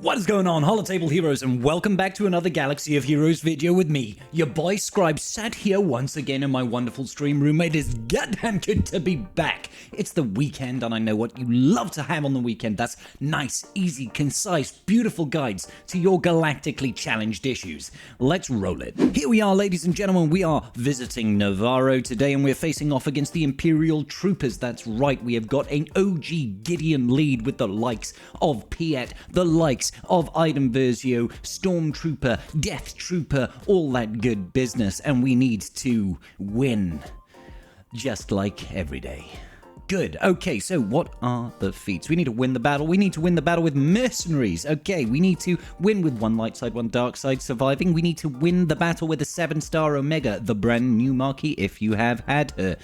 What is going on, Holotable Heroes, and welcome back to another Galaxy of Heroes video with me, your boy Scribe, sat here once again in my wonderful stream room. It is goddamn good to be back. It's the weekend, and I know what you love to have on the weekend. That's nice, easy, concise, beautiful guides to your galactically challenged issues. Let's roll it. Here we are, ladies and gentlemen. We are visiting Navarro today, and we're facing off against the Imperial Troopers. That's right, we have got an OG Gideon lead with the likes of Piet, the likes of Iden Versio, Stormtrooper, Death Trooper, all that good business, and we need to win, just like every day. Good. Okay, so what are the feats? We need to win the battle. We need to win the battle with Mercenaries. Okay, we need to win with one light side, one dark side surviving. We need to win the battle with a 7-star Omega, the brand new Marquis, if you have had her.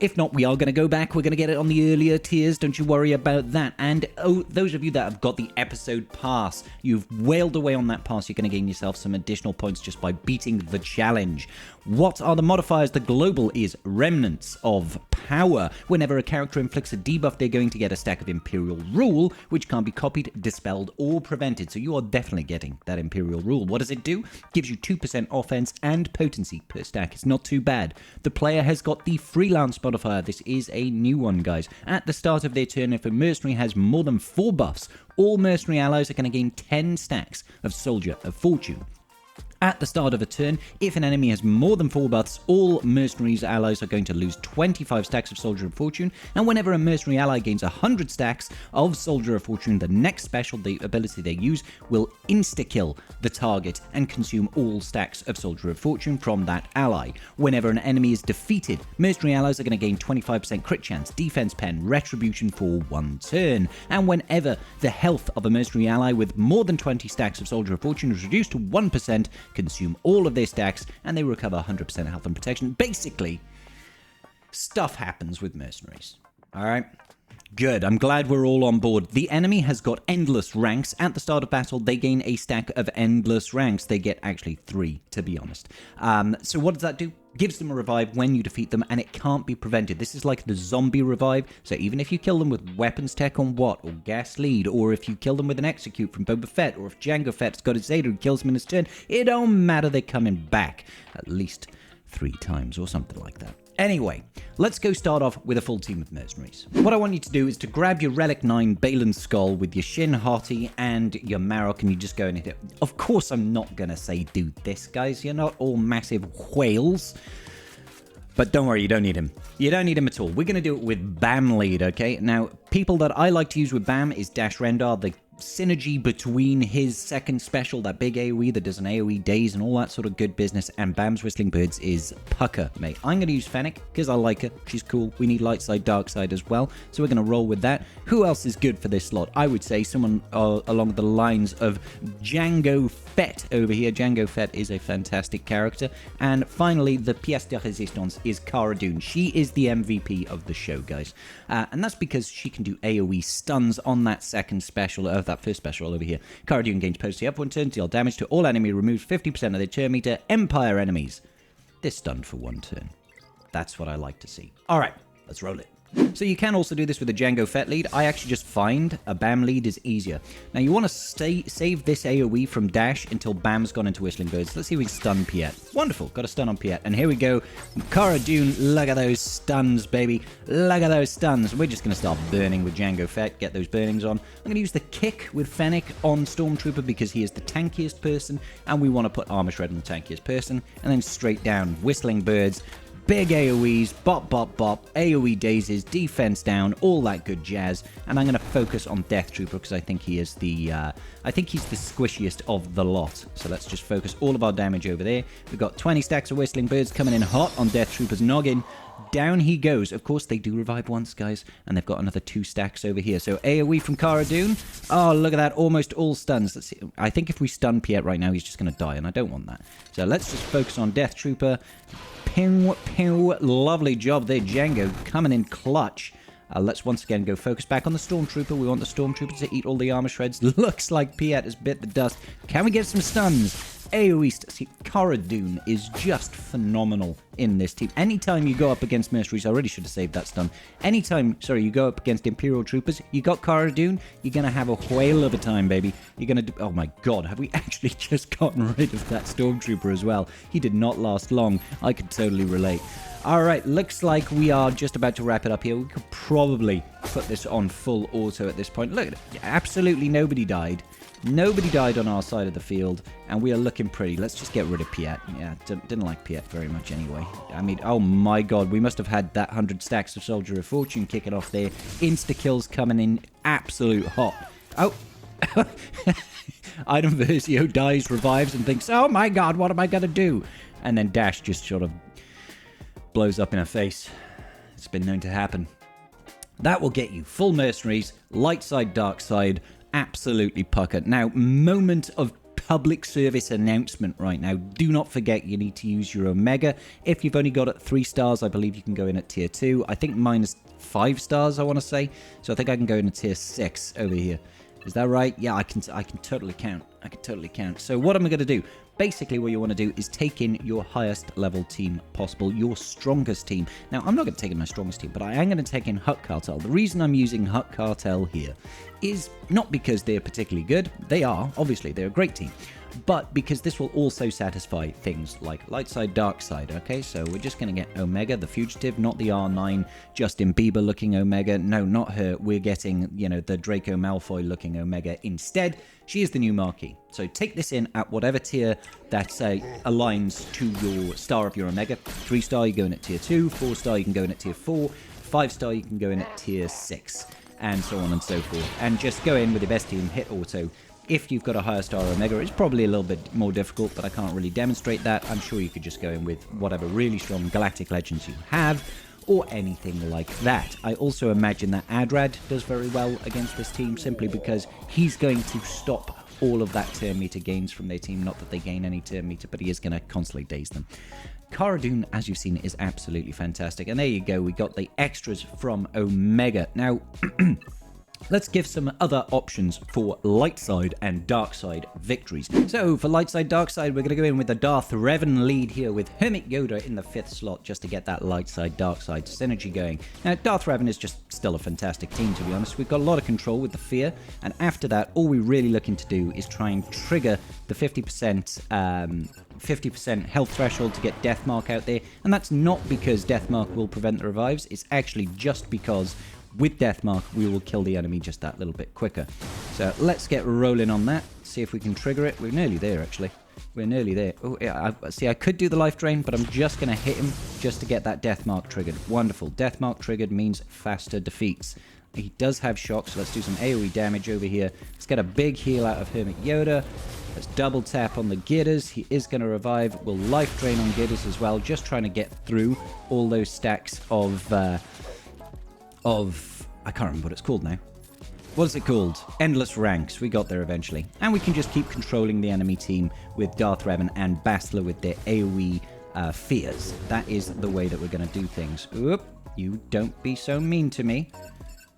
If not, we are going to go back. We're going to get it on the earlier tiers. Don't you worry about that. And those of you that have got the episode pass, you've wailed away on that pass. You're going to gain yourself some additional points just by beating the challenge. What are the modifiers? The global is Remnants of Power. Whenever a character inflicts a debuff, they're going to get a stack of Imperial Rule, which can't be copied, dispelled, or prevented. So you are definitely getting that Imperial Rule. What does it do? Gives you 2% offense and potency per stack. It's not too bad. The player has got the Freelance modifier. This is a new one, guys. At the start of their turn, if a mercenary has more than 4 buffs, all mercenary allies are going to gain 10 stacks of Soldier of Fortune. At the start of a turn, if an enemy has more than 4 buffs, all mercenaries allies are going to lose 25 stacks of Soldier of Fortune, and whenever a mercenary ally gains 100 stacks of Soldier of Fortune, the next special, the ability they use, will insta-kill the target and consume all stacks of Soldier of Fortune from that ally. Whenever an enemy is defeated, mercenary allies are going to gain 25% crit chance, defense pen, retribution for 1 turn, and whenever the health of a mercenary ally with more than 20 stacks of Soldier of Fortune is reduced to 1%, consume all of their stacks, and they recover 100% health and protection. Basically, stuff happens with mercenaries. Alright? Good. I'm glad we're all on board. The enemy has got endless ranks. At the start of battle, they gain a stack of endless ranks. They get actually 3, to be honest. So what does that do? Gives them a revive when you defeat them, and it can't be prevented. This is like the zombie revive, so even if you kill them with weapons tech on Watt, or gas lead, or if you kill them with an execute from Boba Fett, or if Jango Fett's got a Zeta who kills him in his turn, it don't matter, they're coming back at least 3 times, or something like that. Anyway, let's go start off with a full team of mercenaries. What I want you to do is to grab your R9 Baylan skull with your Shin Hati and your Marok, and you just go and hit it. Of course, I'm not going to say do this, guys. You're not all massive whales. But don't worry, you don't need him. You don't need him at all. We're going to do it with BAM lead, okay? Now, people that I like to use with BAM is Dash Rendar, the synergy between his second special, that big AoE that does an AoE daze and all that sort of good business, and BAM's Whistling Birds is Pucker, mate. I'm going to use Fennec because I like her. She's cool. We need light side, dark side as well, so we're going to roll with that. Who else is good for this slot? I would say someone along the lines of Jango Fett over here. Jango Fett is a fantastic character. And finally, the pièce de résistance is Cara Dune. She is the MVP of the show, guys. And that's because she can do AoE stuns on that second special, that first special over here. Cara Dune gains potency up 1 turn, deal damage to all enemy, removes 50% of their turn meter. Empire enemies, they're stunned for 1 turn. That's what I like to see. Alright, let's roll it. So you can also do this with a Jango Fett lead. I actually just find a BAM lead is easier. Now you want to save this AoE from Dash until BAM's gone into Whistling Birds. Let's see if we can stun Piet. Wonderful, got a stun on Piet. And here we go. Cara Dune, look at those stuns, baby. Look at those stuns. We're just going to start burning with Jango Fett, get those burnings on. I'm going to use the kick with Fennec on Stormtrooper because he is the tankiest person, and we want to put Armor Shred on the tankiest person. And then straight down, Whistling Birds. Big AoEs, bop, bop, bop, AoE dazes, defense down, all that good jazz. And I'm going to focus on Death Trooper because I think he is the, he's the squishiest of the lot. So let's just focus all of our damage over there. We've got 20 stacks of Whistling Birds coming in hot on Death Trooper's noggin. Down he goes. Of course, they do revive once, guys, and they've got another 2 stacks over here. So AoE from Cara Dune. Oh, look at that. Almost all stuns. Let's see. I think if we stun Piet right now, he's just going to die, and I don't want that. So let's just focus on Death Trooper. Pew, pew. Lovely job there, Jango, coming in clutch. Let's once again go focus back on the Stormtrooper. We want the Stormtrooper to eat all the armor shreds. Looks like Piet has bit the dust. Can we get some stuns? AoE see, Cara Dune is just phenomenal in this team. Anytime you go up against Mercenaries, I already should have saved that stun. Anytime, sorry, you go up against Imperial Troopers, you got Cara Dune, you're going to have a whale of a time, baby. You're going to do... Oh my god, have we actually just gotten rid of that Stormtrooper as well? He did not last long. I could totally relate. Alright, looks like we are just about to wrap it up here. We could probably put this on full auto at this point. Look, absolutely nobody died. Nobody died on our side of the field, and we are looking pretty. Let's just get rid of Piet. Yeah, didn't like Piet very much anyway. I mean, oh my god, we must have had that 100 stacks of Soldier of Fortune kicking off there. Insta-kills coming in absolute hot. Oh, Item Versio dies, revives, and thinks, oh my god, what am I going to do? And then Dash just sort of blows up in her face. It's been known to happen. That will get you full Mercenaries, light side, dark side, absolutely puckered. Now, moment of public service announcement right now. Do not forget you need to use your Omega. If you've only got it 3 stars, I believe you can go in at tier 2. I think mine is 5 stars, I want to say. So I think I can go in at tier 6 over here. Is that right? Yeah, I can totally count. I can totally count. So what am I going to do? Basically, what you want to do is take in your highest level team possible, your strongest team. Now, I'm not going to take in my strongest team, but I am going to take in Hut Cartel. The reason I'm using Hut Cartel here is not because they're particularly good. They are, obviously, they're a great team. But because this will also satisfy things like light side, dark side, okay? So we're just going to get Omega, the Fugitive, not the R9 Justin Bieber looking Omega. No, not her. We're getting, you know, the Draco Malfoy looking Omega instead. She is the new marquee. So take this in at whatever tier that aligns to your star of your Omega. 3 star, you go in at tier 2. 4 star, you can go in at tier 4. 5 star, you can go in at tier 6. And so on and so forth. And just go in with your best team, hit auto. If you've got a higher star Omega, it's probably a little bit more difficult, but I can't really demonstrate that. I'm sure you could just go in with whatever really strong Galactic Legends you have, or anything like that. I also imagine that Adrad does very well against this team, simply because he's going to stop all of that turn meter gains from their team. Not that they gain any turn meter, but he is going to constantly daze them. Cara Dune, as you've seen, is absolutely fantastic. And there you go, we got the extras from Omega. Now... let's give some other options for light side and dark side victories. So for light side, dark side, we're going to go in with the Darth Revan lead here with Hermit Yoda in the 5th slot just to get that light side, dark side synergy going. Now, Darth Revan is just still a fantastic team, to be honest. We've got a lot of control with the fear, and after that, all we're really looking to do is try and trigger the 50% health threshold to get Deathmark out there, and that's not because Deathmark will prevent the revives, it's actually just because with Deathmark, we will kill the enemy just that little bit quicker. So let's get rolling on that. See if we can trigger it. We're nearly there, actually. We're nearly there. Oh, yeah. See, I could do the life drain, but I'm just going to hit him just to get that Deathmark triggered. Wonderful. Deathmark triggered means faster defeats. He does have shock, so let's do some AoE damage over here. Let's get a big heal out of Hermit Yoda. Let's double tap on the Gitters. He is going to revive. We'll life drain on Gitters as well, just trying to get through all those stacks of I can't remember what it's called now. What is it called? Endless ranks. We got there eventually. And we can just keep controlling the enemy team with Darth Revan and Bastila with their AoE fears. That is the way that we're going to do things. Oop, you don't be so mean to me.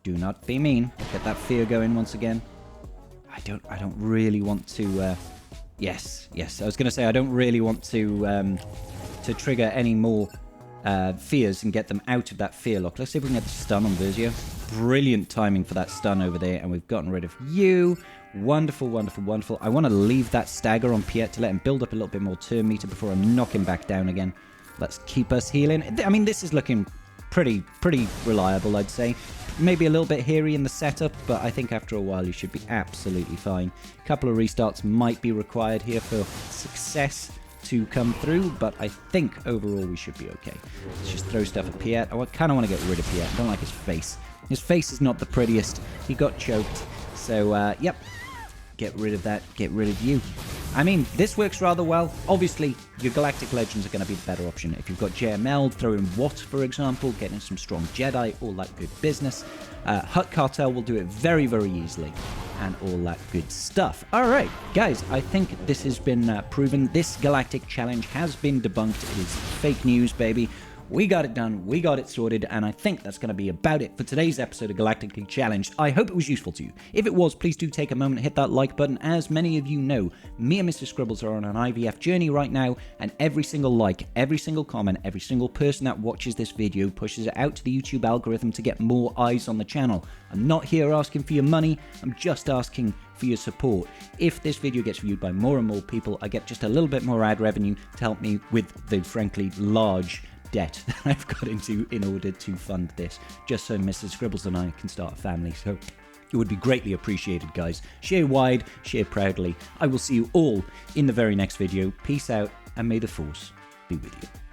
Do not be mean. Get that fear going once again. I don't really want to... Yes. I was going to say I don't really want to trigger any more fears and get them out of that fear lock. Let's see if we can get the stun on Versio. Brilliant timing for that stun over there, and we've gotten rid of you. Wonderful. I want to leave that stagger on Piet to let him build up a little bit more turn meter before I knock him back down again. Let's keep us healing. I mean, this is looking pretty reliable, I'd say. Maybe a little bit hairy in the setup, but I think after a while you should be absolutely fine. A couple of restarts might be required here for success to come through, but I think overall we should be okay. Let's just throw stuff at Piet. I kind of want to get rid of Piet. I don't like his face. His face is not the prettiest. He got choked. So, yep. Get rid of that. Get rid of you. I mean, this works rather well. Obviously, your Galactic Legends are going to be the better option. If you've got JML, throw in Watt, for example, getting some strong Jedi, all that good business. Hut Cartel will do it very, very easily, and all that good stuff. All right, guys, I think this has been proven. This Galactic Challenge has been debunked. It is fake news, baby. We got it done, we got it sorted, and I think that's going to be about it for today's episode of Galactically Challenged. I hope it was useful to you. If it was, please do take a moment and hit that like button. As many of you know, me and Mr. Scribbles are on an IVF journey right now, and every single like, every single comment, every single person that watches this video pushes it out to the YouTube algorithm to get more eyes on the channel. I'm not here asking for your money, I'm just asking for your support. If this video gets viewed by more and more people, I get just a little bit more ad revenue to help me with the frankly large debt that I've got into in order to fund this, just so Mr. Scribbles and I can start a family. So it would be greatly appreciated, guys. Share wide, share proudly. I will see you all in the very next video. Peace out, and may the Force be with you.